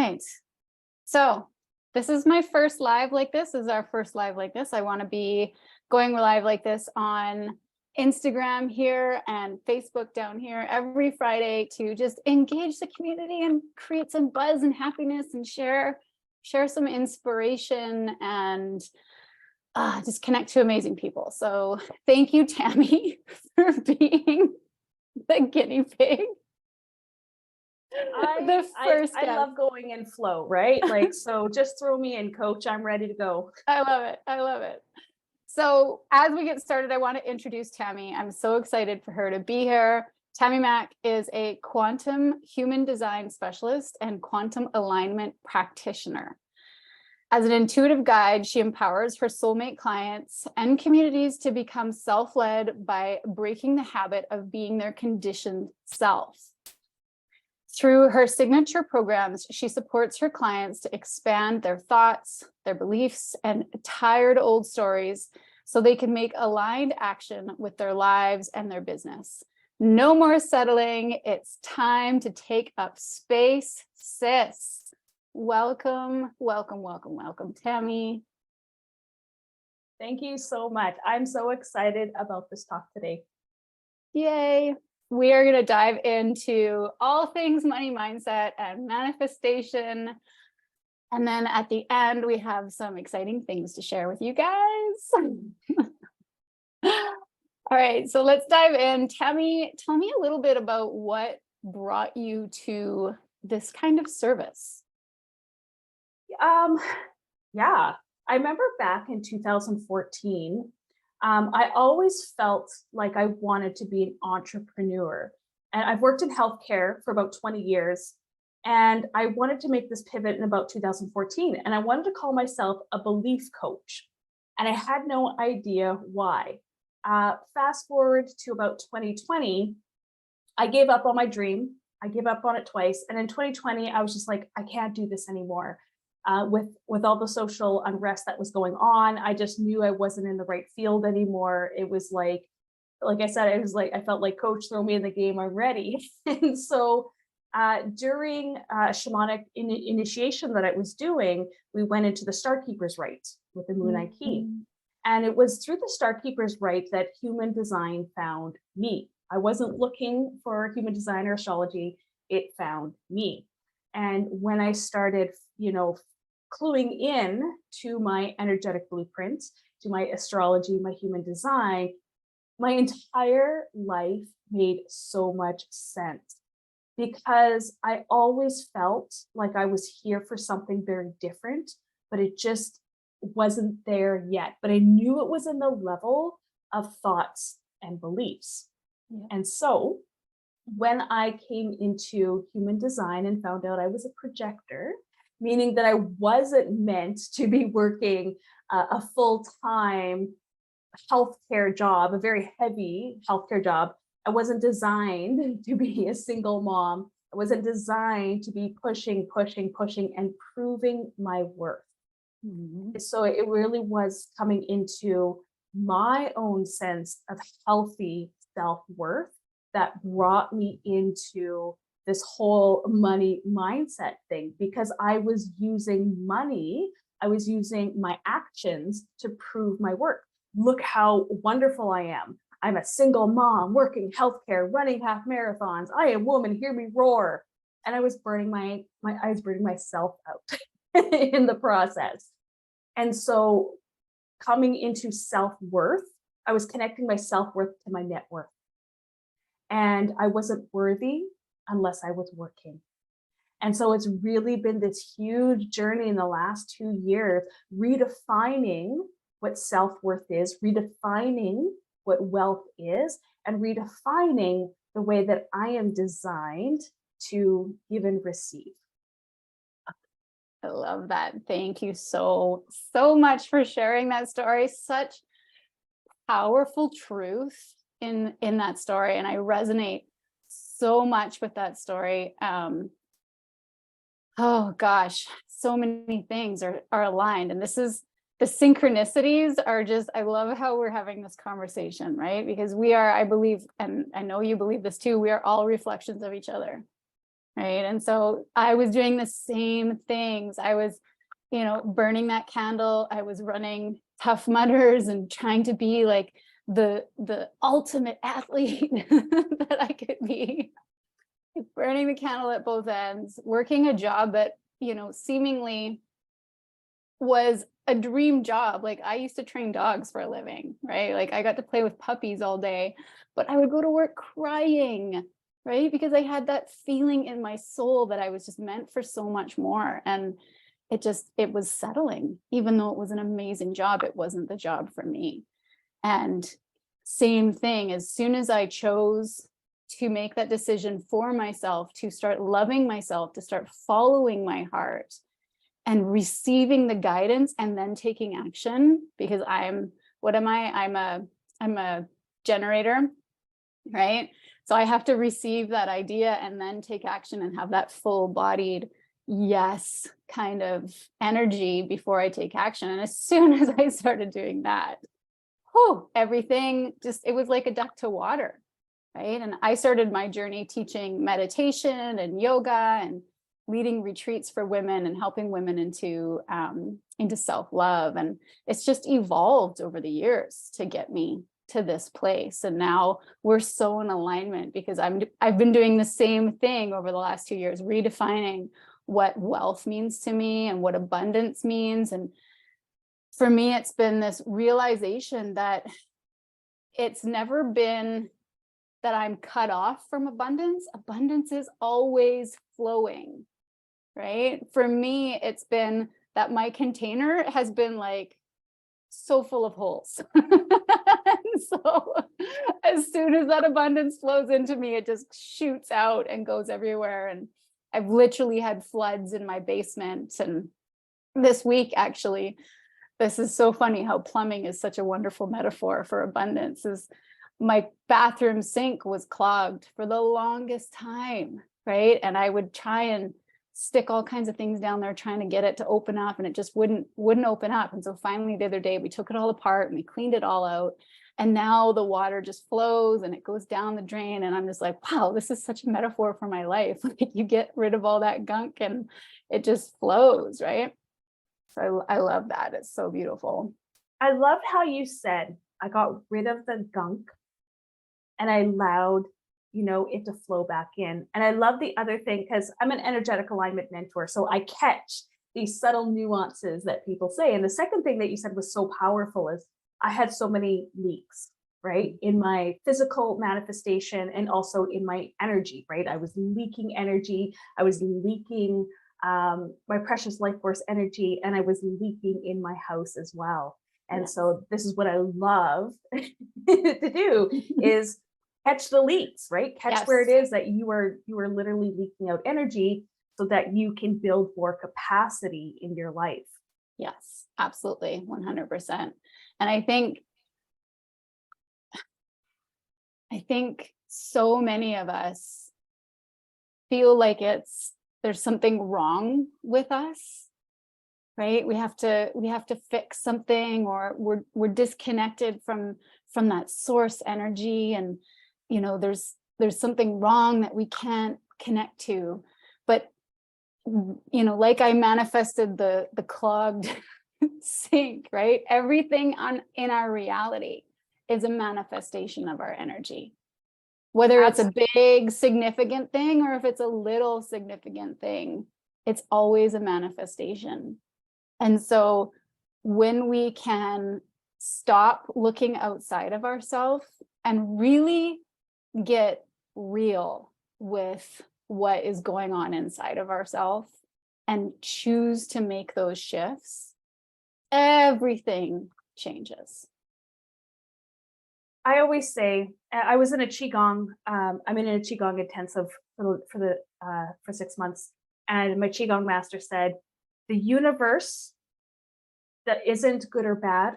right. So this is my first live like this. This is our first live like this. I want to be going live like this on Instagram here and Facebook down here every Friday to just engage the community and create some buzz and happiness and share some inspiration and just connect to amazing people. So thank you, Tammy, for being the guinea pig. I love going in flow, right? Like, so just throw me in, coach. I'm ready to go. I love it. I love it. So as we get started, I want to introduce Tammy. I'm so excited for her to be here. Tammy Mack is a quantum human design specialist and quantum alignment practitioner. As an intuitive guide, she empowers her soulmate clients and communities to become self-led by breaking the habit of being their conditioned self. Through her signature programs, she supports her clients to expand their thoughts, their beliefs, and tired old stories so they can make aligned action with their lives and their business. No more settling. It's time to take up space, sis. Welcome, welcome, welcome, welcome, Tammy. Thank you so much. I'm so excited about this talk today. Yay. We are going to dive into all things money mindset and manifestation. And then at the end, we have some exciting things to share with you guys. All right, so let's dive in. Tammy, tell me a little bit about what brought you to this kind of service. Yeah, I remember back in 2014, I always felt like I wanted to be an entrepreneur. And I've worked in healthcare for about 20 years. And I wanted to make this pivot in about 2014. And I wanted to call myself a belief coach. And I had no idea why. Fast forward to about 2020, I gave up on my dream. I gave up on it twice. And in 2020, I was just like, I can't do this anymore. With all the social unrest that was going on, I just knew I wasn't in the right field anymore. It was like I said, it was like, I felt like, coach, throw me in the game, I'm ready. And so during shamanic initiation that I was doing, we went into the Star Keeper's Rite with the Moon Eye Key. And it was through the Star Keeper's Rite that human design found me. I wasn't looking for human design or astrology, it found me. And when I started, cluing in to my energetic blueprint, to my astrology, my human design, my entire life made so much sense because I always felt like I was here for something very different, but it just wasn't there yet. But I knew it was in the level of thoughts and beliefs. Yeah. And so when I came into human design and found out I was a projector, meaning that I wasn't meant to be working a full-time healthcare job, a very heavy healthcare job. I wasn't designed to be a single mom. I wasn't designed to be pushing and proving my worth. So it really was coming into my own sense of healthy self-worth that brought me into this whole money mindset thing, because I was using money, I was using my actions to prove my worth. Look how wonderful I am. I'm a single mom, working healthcare, running half marathons. I am woman, hear me roar. And I was burning I was burning myself out in the process. And so coming into self-worth, I was connecting my self-worth to my net worth. And I wasn't worthy unless I was working. And so it's really been this huge journey in the last 2 years, redefining what self-worth is, redefining what wealth is, and redefining the way that I am designed to give and receive. I love that. Thank you so much for sharing that story. Such powerful truth in that story. And I resonate so much with that story. Oh gosh, so many things are aligned. And this is, the synchronicities are just, I love how we're having this conversation, right? Because we are, I believe, and I know you believe this too, we are all reflections of each other. right? And so I was doing the same things. I was, burning that candle. I was running Tough Mudders and trying to be like the ultimate athlete that I could be. Burning the candle at both ends, working a job that, seemingly was a dream job. Like, I used to train dogs for a living, right? Like, I got to play with puppies all day, but I would go to work crying, right? Because I had that feeling in my soul that I was just meant for so much more. And it was settling. Even though it was an amazing job, it wasn't the job for me. And same thing, as soon as I chose to make that decision for myself, to start loving myself, to start following my heart and receiving the guidance and then taking action, because I'm a generator, right? So I have to receive that idea and then take action and have that full-bodied yes kind of energy before I take action. And as soon as I started doing that, everything it was like a duck to water, right? And I started my journey teaching meditation and yoga and leading retreats for women and helping women into self-love. And it's just evolved over the years to get me to this place. And now we're so in alignment, because I've been doing the same thing over the last 2 years, redefining what wealth means to me and what abundance means. And for me, it's been this realization that it's never been that I'm cut off from abundance. Abundance is always flowing, right? For me, it's been that my container has been like so full of holes. So as soon as that abundance flows into me, it just shoots out and goes everywhere. And I've literally had floods in my basement. And this week, actually, this is so funny how plumbing is such a wonderful metaphor for abundance. Is my bathroom sink was clogged for the longest time, right? And I would try and stick all kinds of things down there trying to get it to open up, and it just wouldn't open up. And so finally the other day we took it all apart and we cleaned it all out, and now the water just flows and it goes down the drain. And I'm just like, wow, this is such a metaphor for my life. Like, you get rid of all that gunk and it just flows, right? So I love that. It's so beautiful. I love how you said, I got rid of the gunk and I allowed, it to flow back in. And I love the other thing, because I'm an energetic alignment mentor. So I catch these subtle nuances that people say. And the second thing that you said was so powerful is I had so many leaks, right? In my physical manifestation and also in my energy, right? I was leaking energy. I was leaking my precious life force energy, and I was leaking in my house as well. And yes. So this is what I love to do is catch the leaks, right? Catch yes. where it is that you are literally leaking out energy so that you can build more capacity in your life. Yes, absolutely. 100%. And I think so many of us feel like there's something wrong with us, right? We have to fix something, or we're disconnected from that source energy, and there's something wrong that we can't connect to. But like I manifested the clogged sink, right? Everything in our reality is a manifestation of our energy. Whether it's a big significant thing or if it's a little significant thing, it's always a manifestation. And so when we can stop looking outside of ourselves and really get real with what is going on inside of ourselves and choose to make those shifts, everything changes. I always say, I was in a Qigong, I'm in a Qigong intensive for 6 months. And my Qigong master said, the universe that isn't good or bad,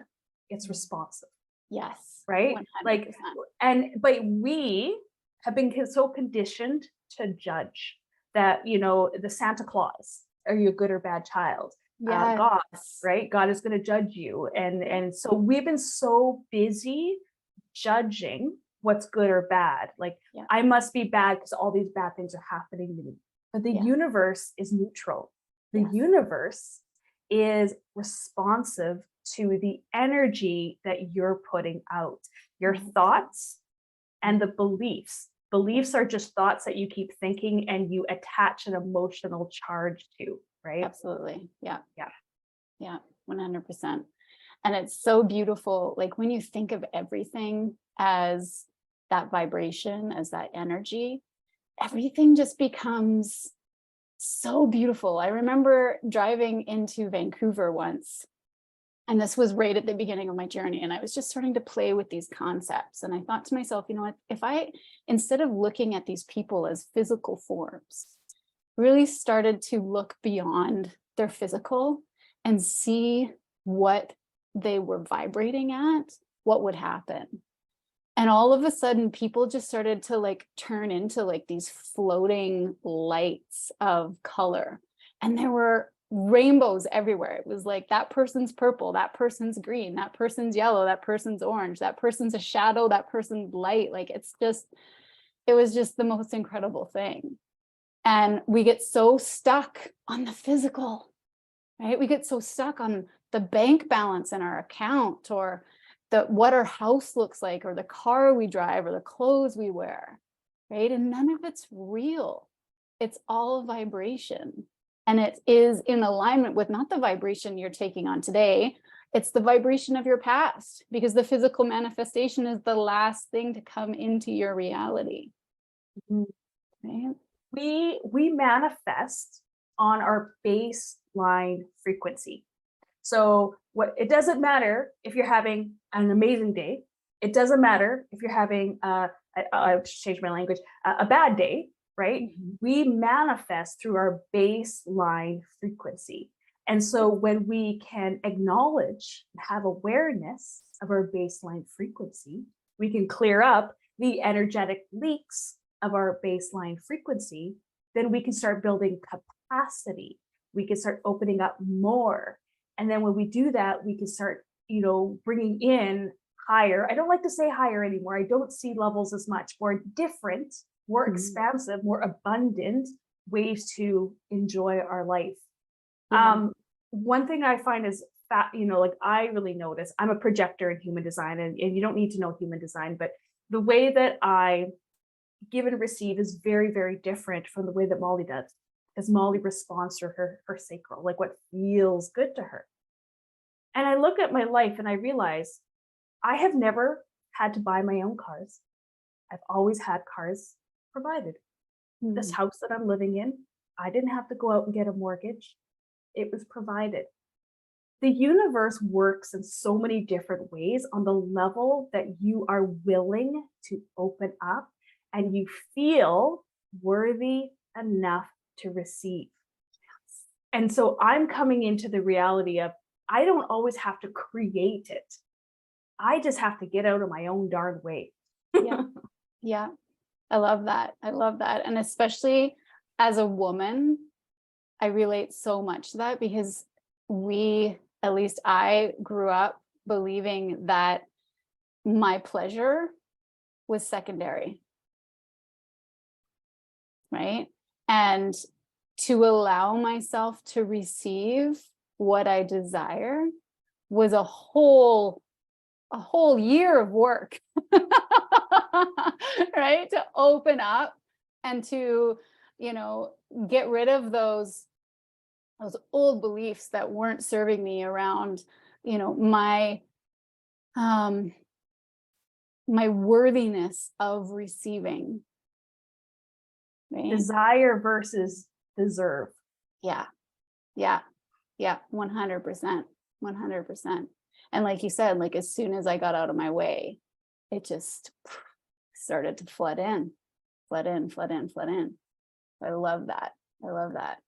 it's responsive. Yes. Right? 100%. But we have been so conditioned to judge that, the Santa Claus, are you a good or bad child? Yes. God, right? God is going to judge you. And so we've been so busy judging what's good or bad. Like, I must be bad because all these bad things are happening to me. But the Yeah. universe is neutral. The Yes. universe is responsive to the energy that you're putting out. Your Mhm. thoughts and the beliefs. Beliefs are just thoughts that you keep thinking and you attach an emotional charge to, right? Absolutely. Yeah. Yeah. Yeah. 100%. And it's so beautiful. Like when you think of everything as that vibration, as that energy, everything just becomes so beautiful. I remember driving into Vancouver once, and this was right at the beginning of my journey. And I was just starting to play with these concepts. And I thought to myself, you know what, if I, instead of looking at these people as physical forms, really started to look beyond their physical and see what they were vibrating at, what would happen. And all of a sudden, people just started to like turn into like these floating lights of color. And there were rainbows everywhere. It was like that person's purple, that person's green, that person's yellow, that person's orange, that person's a shadow, that person's light. Like it's just, it was just the most incredible thing. And we get so stuck on the physical, right? We get so stuck on the bank balance in our account, or what our house looks like, or the car we drive, or the clothes we wear, right? And none of it's real. It's all vibration. And it is in alignment with not the vibration you're taking on today, it's the vibration of your past, because the physical manifestation is the last thing to come into your reality. Mhm. Right? We manifest on our baseline frequency. So it doesn't matter if you're having an amazing day. It doesn't matter if you're having I've changed my language, a bad day, right? Mhm. We manifest through our baseline frequency. And so when we can acknowledge and have awareness of our baseline frequency, we can clear up the energetic leaks of our baseline frequency. Then we can start building capacity. We can start opening up more. And then when we do that, we can start, bringing in higher. I don't like to say higher anymore. I don't see levels as much, more different, more Mhm. expansive, more abundant ways to enjoy our life. Yeah. One thing I find is like I really notice, I'm a projector in human design, and you don't need to know human design, but the way that I give and receive is very, very different from the way that Mollie does, because Mollie responds to her sacral, like what feels good to her. And I look at my life and I realize I have never had to buy my own cars. I've always had cars provided. This Mhm. house that I'm living in, I didn't have to go out and get a mortgage. It was provided. The universe works in so many different ways on the level that you are willing to open up and you feel worthy enough to receive. And so I'm coming into the reality of I don't always have to create it. I just have to get out of my own darn way. Yeah. Yeah. I love that. I love that. And especially as a woman, I relate so much to that, because at least I grew up believing that my pleasure was secondary, right? And to allow myself to receive what I desire was a whole year of work, right? To open up and to, get rid of those old beliefs that weren't serving me around, my my worthiness of receiving, right? Desire versus deserve. Yeah. Yeah. Yeah. 100%. 100%. And like you said, like as soon as I got out of my way, it just started to flood in, flood in, flood in, flood in. I love that. I love that.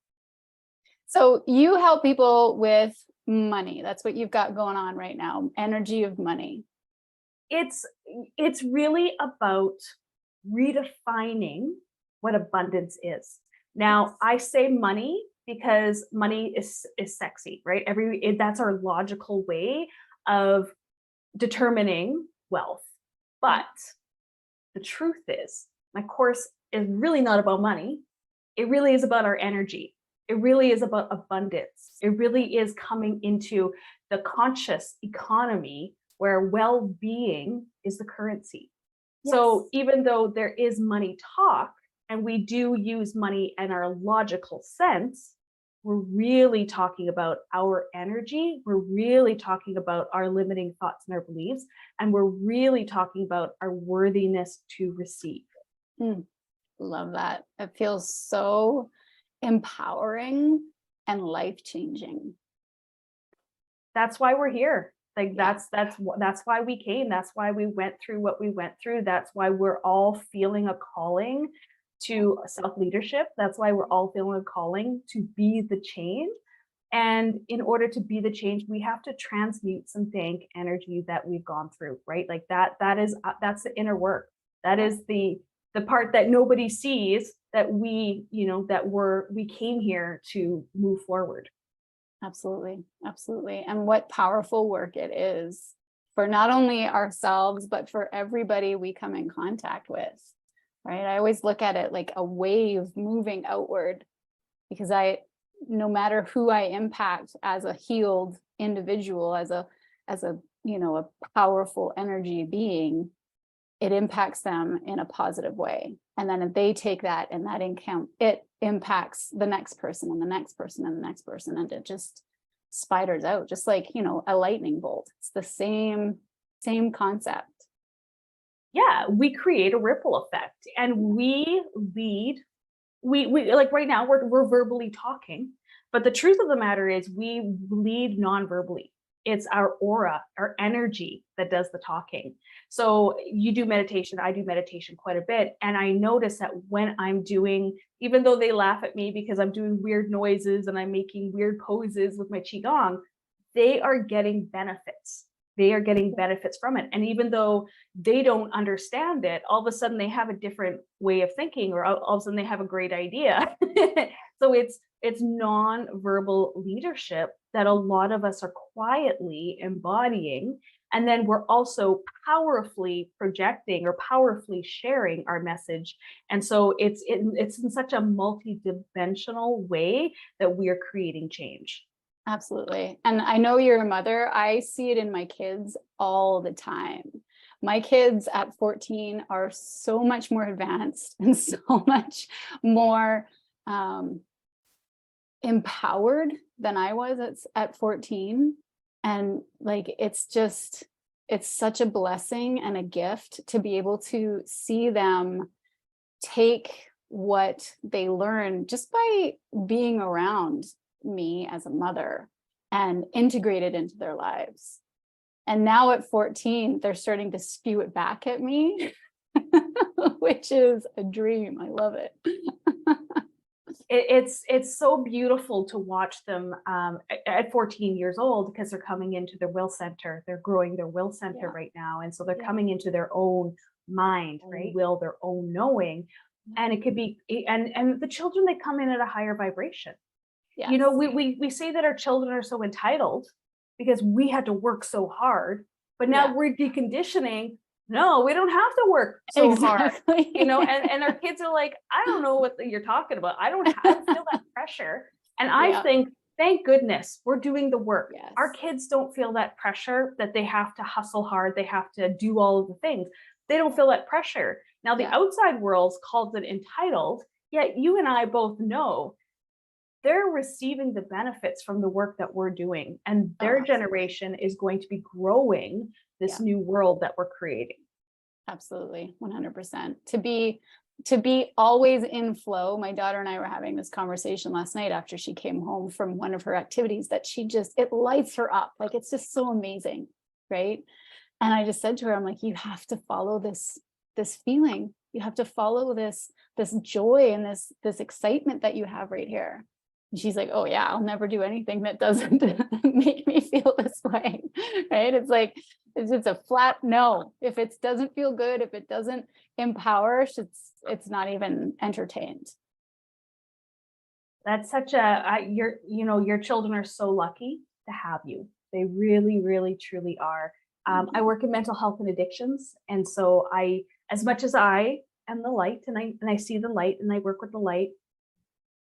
So you help people with money. That's what you've got going on right now. Energy of money. It's really about redefining what abundance is. Now, I say money because money is sexy, right? That's our logical way of determining wealth. But the truth is, my course is really not about money. it really is about our energy. It really is about abundance. It really is coming into the conscious economy where well-being is the currency. Yes. So even though there is money talk, and we do use money in our logical sense, we're really talking about our energy. We're really talking about our limiting thoughts and our beliefs. And we're really talking about our worthiness to receive. Love that. It feels so empowering and life-changing. That's why we're here. Like that's why we came. That's why we went through what we went through. That's why we're all feeling a calling to self-leadership. That's why we're all feeling a calling to be the change. And in order to be the change, we have to transmute some dank energy that we've gone through, right? Like that's the inner work. That is the part that nobody sees, that we came here to move forward. Absolutely. Absolutely. And what powerful work it is for not only ourselves, but for everybody we come in contact with, right? I always look at it like a wave moving outward, because no matter who I impact as a healed individual, as a a powerful energy being, it impacts them in a positive way. And then if they take that and it impacts the next person and the next person and the next person, and it just spiders out, just like, a lightning bolt. It's the same concept. Yeah, we create a ripple effect, and we lead. We like right now we're verbally talking, but the truth of the matter is we lead non-verbally. It's our aura, our energy that does the talking. So you do meditation, I do meditation quite a bit. And I notice that when I'm doing, even though they laugh at me because I'm doing weird noises and I'm making weird poses with my Qigong, they are getting benefits. They are getting benefits from it. And even though they don't understand it, all of a sudden they have a different way of thinking, or all of a sudden they have a great idea. So it's non-verbal leadership that a lot of us are quietly embodying. And then we're also powerfully projecting or powerfully sharing our message. And so it's in such a multi-dimensional way that we are creating change. Absolutely. And I know you're a mother. I see it in my kids all the time. My kids at 14 are so much more advanced and so much more empowered than I was at 14. And like, it's such a blessing and a gift to be able to see them take what they learn just by being around me as a mother and integrate it into their lives. And now at 14, they're starting to spew it back at me, which is a dream. I love it. It's so beautiful to watch them at 14 years old, because they're coming into their will center. They're growing their will center right now. And so they're coming into their own mind, right? Will, their own knowing. And it could be, and the children, they come in at a higher vibration. Yes. We say that our children are so entitled because we had to work so hard, but now we're deconditioning. No, we don't have to work so hard, and our kids are like, I don't know what you're talking about. I don't feel that pressure. And I think, thank goodness we're doing the work. Yes. Our kids don't feel that pressure that they have to hustle hard. They have to do all of the things. They don't feel that pressure. Now the outside world calls it entitled, yet you and I both know they're receiving the benefits from the work that we're doing, and their generation is going to be growing this new world that we're creating. Absolutely. 100%. To be always in flow. My daughter and I were having this conversation last night after she came home from one of her activities, that it lights her up. Like, it's just so amazing. Right. And I just said to her, I'm like, you have to follow this feeling. You have to follow this joy and this excitement that you have right here. And she's like, oh yeah, I'll never do anything that doesn't make me feel this way. Right. It's like, it's just a flat no. If it doesn't feel good, if it doesn't empower, it's not even entertained. That's such your children are so lucky to have you. They really, really, truly are. I work in mental health and addictions. And so as much as I am the light, and I see the light and I work with the light,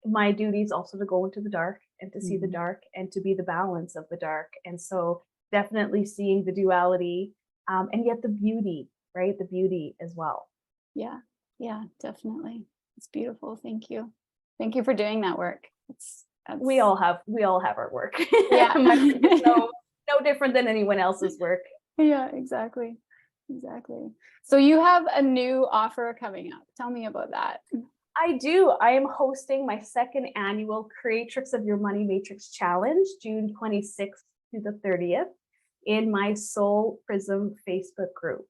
my duty is also to go into the dark and to see the dark and to be the balance of the dark. And so definitely seeing the duality, and yet the beauty, right? The beauty as well. Yeah. Yeah, definitely. It's beautiful. Thank you. Thank you for doing that work. We all have our work. Yeah. It's no different than anyone else's work. Yeah, exactly. Exactly. So you have a new offer coming up. Tell me about that. I do. I am hosting my second annual Creatrix of Your Money Matrix Challenge, June 26th to the 30th, in my Soulprism Facebook group.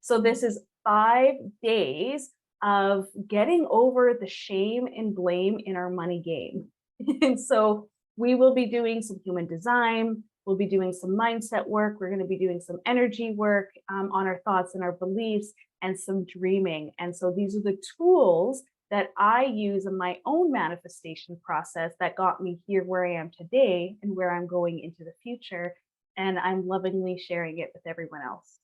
So this is 5 days of getting over the shame and blame in our money game. And so we will be doing some human design. We'll be doing some mindset work. We're going to be doing some energy work on our thoughts and our beliefs, and some dreaming. And so these are the tools that I use in my own manifestation process that got me here where I am today and where I'm going into the future. And I'm lovingly sharing it with everyone else.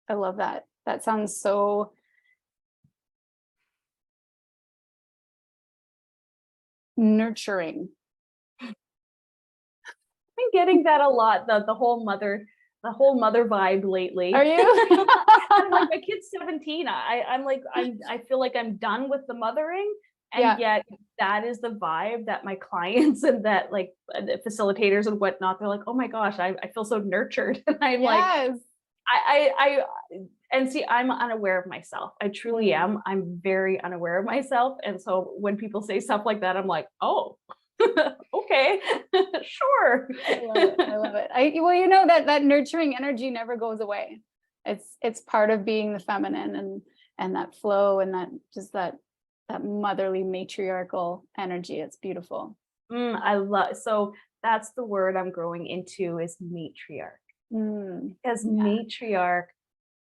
I love that. That sounds so nurturing. I've been getting that a lot, the whole mother vibe lately. Are you? I'm like, my kid's 17. I feel like I'm done with the mothering. And yet that is the vibe that my clients and that like the facilitators and whatnot, they're like, oh my gosh, I feel so nurtured. And I'm like, and see, I'm unaware of myself. I truly am. I'm very unaware of myself. And so when people say stuff like that, I'm like, oh, okay, sure. I love it. I love it. Well, you know, that nurturing energy never goes away. It's part of being the feminine and that flow and that motherly matriarchal energy. It's beautiful. So that's the word I'm growing into, is matriarch. Because matriarch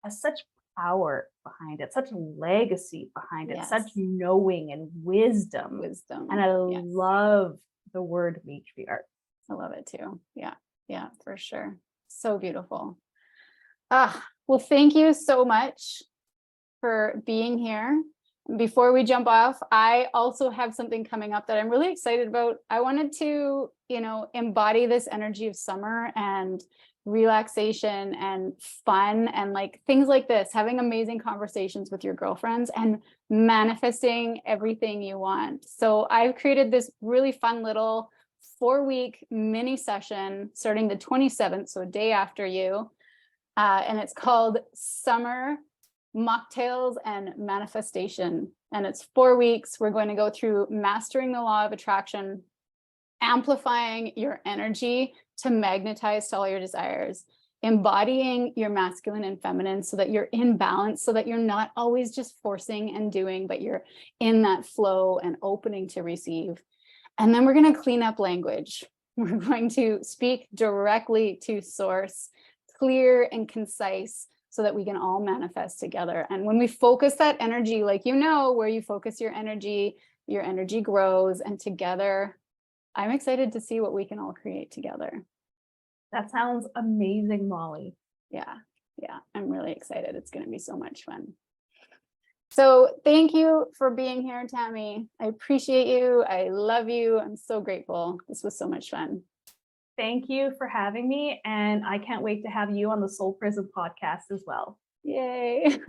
has such power behind it, such a legacy behind it, such knowing and wisdom. And I love the word matriarch. I love it too. Yeah, for sure. So beautiful. Well, thank you so much for being here. Before we jump off, I also have something coming up that I'm really excited about. I wanted to, embody this energy of summer and relaxation and fun and like things like this, having amazing conversations with your girlfriends and manifesting everything you want. So I've created this really fun little 4-week mini session starting the 27th, so a day after you. And it's called Summer Mocktails and Manifestation. And it's 4 weeks. We're going to go through mastering the law of attraction, amplifying your energy to magnetize to all your desires, embodying your masculine and feminine so that you're in balance, so that you're not always just forcing and doing, but you're in that flow and opening to receive. And then we're going to clean up language. We're going to speak directly to source, clear and concise, so that we can all manifest together. And when we focus that energy, like, where you focus your energy grows, and together, I'm excited to see what we can all create together. That sounds amazing, Mollie. Yeah, I'm really excited. It's going to be so much fun. So thank you for being here, Tammy. I appreciate you. I love you. I'm so grateful. This was so much fun. Thank you for having me. And I can't wait to have you on the Soulprism podcast as well. Yay.